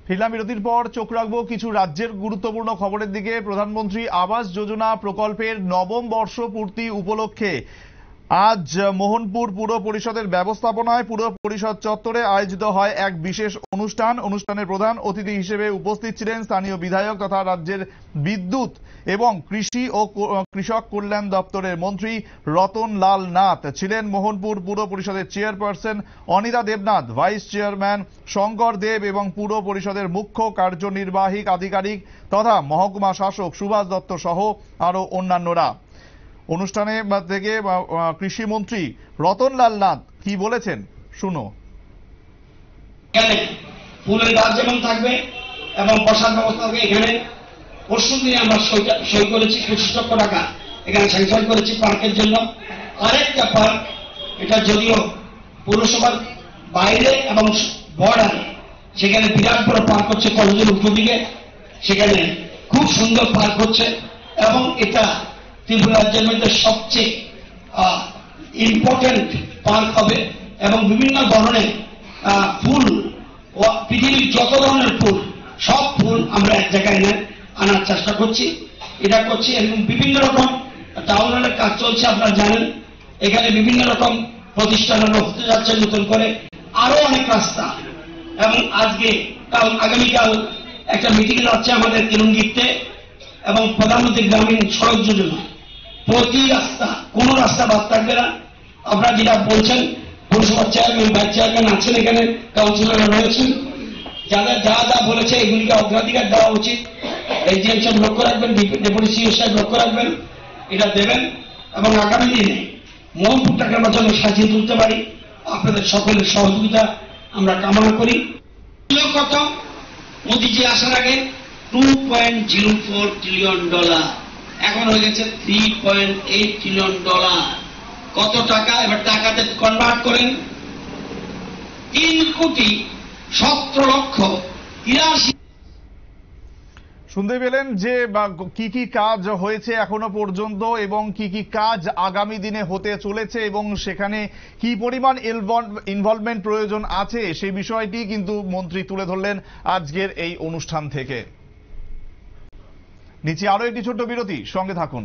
ফিরলাম বিরতির পর চোখ রাখবো কিছু রাজ্যের গুরুত্বপূর্ণ খবরের দিকে। প্রধানমন্ত্রী আবাস যোজনা প্রকল্পের নবম বর্ষ পূর্তি উপলক্ষে আজ মোহনপুর পুর পরিষদের ব্যবস্থাপনায় পুর পরিষদ চত্বরে আয়োজিত হয় এক বিশেষ অনুষ্ঠান। অনুষ্ঠানের প্রধান অতিথি হিসেবে উপস্থিত ছিলেন স্থানীয় বিধায়ক তথা রাজ্যের বিদ্যুৎ এবং কৃষি ও কৃষক কল্যাণ দপ্তরের মন্ত্রী রতন লাল নাথ। ছিলেন মোহনপুর পুর পরিষদের chairperson Anita Debnath, vice chairman Shankar Deb এবং পুর পরিষদের মুখ্য কার্যনির্বাহী আধিকারিক তথা মহকুমা শাসক সুভাষ দত্ত সহ আরো অন্যান্যরা। অনুষ্ঠানে থেকে কৃষি মন্ত্রী রতন লাল নাথ কি বলেছেন শুনো। ফুলের গাছ যেমন থাকবে এবং বসার ব্যবস্থা থাকবে। এখানে পরশু দিনে আমরা সই করেছি 25 লক্ষ টাকা এখানে স্যাংশন করেছি পার্কের জন্য। আরেকটা পার্ক, এটা যদিও পৌরসভার বাইরে এবং বর্ডারে, সেখানে বিরাট বড় পার্ক হচ্ছে কলেজের উত্তর দিকে, সেখানে খুব সুন্দর পার্ক হচ্ছে এবং এটা ত্রিপুরা রাজ্যের মধ্যে সবচেয়ে ইম্পর্টেন্ট পার্ক হবে এবং বিভিন্ন ধরনের ফুল, পৃথিবীর যত ধরনের ফুল, সব ফুল আমরা এক জায়গায় আনার চেষ্টা করছি। এটা করছি এবং বিভিন্ন রকম টাউন হলের কাজ চলছে, আপনারা জানেন। এখানে বিভিন্ন রকম প্রতিষ্ঠান হতে যাচ্ছে নতুন করে, আরো অনেক রাস্তা। এবং আগামীকাল একটা মিটিং যাচ্ছে আমাদের কিরণগিরিতে এবং প্রধানমন্ত্রী গ্রামীণ সড়ক যোজনা, প্রতি রাস্তা, কোন রাস্তা বাদ থাকবে না। আপনারা যেটা বলছেন, পৌরসভার চেয়ারম্যান, ভাইস চেয়ারম্যান আছেন, এখানে কাউন্সিলররা রয়েছেন, যারা যা যা বলেছে এগুলিকে অগ্রাধিকার দেওয়া উচিত। এসডিএম সাহেব লক্ষ্য রাখবেন, ডেপুটি সিইও সাহেব লক্ষ্য রাখবেন, এটা দেবেন এবং আগামী দিনে মোহনপুরটাকে আমরা যেন সাজিয়ে তুলতে পারি। আপনাদের সকলের সহযোগিতা আমরা কামনা করি। কত মোদীজি আসার আগে $2.04 ট্রিলিয়ন, এখন হয়ে গেছে $3.8 ট্রিলিয়ন। কত টাকা? এবার টাকাতে কনভার্ট করেন 3,17,83,000। শুনতে পেলেন যে কি কি কাজ হয়েছে এখনো পর্যন্ত এবং কি কি কাজ আগামী দিনে হতে চলেছে এবং সেখানে কি পরিমাণ ইনভলভমেন্ট প্রয়োজন আছে সেই বিষয়টি কিন্তু মন্ত্রী তুলে ধরলেন আজকের এই অনুষ্ঠান থেকে। নিচে আরো একটি ছোট্ট বিরতি, সঙ্গে থাকুন।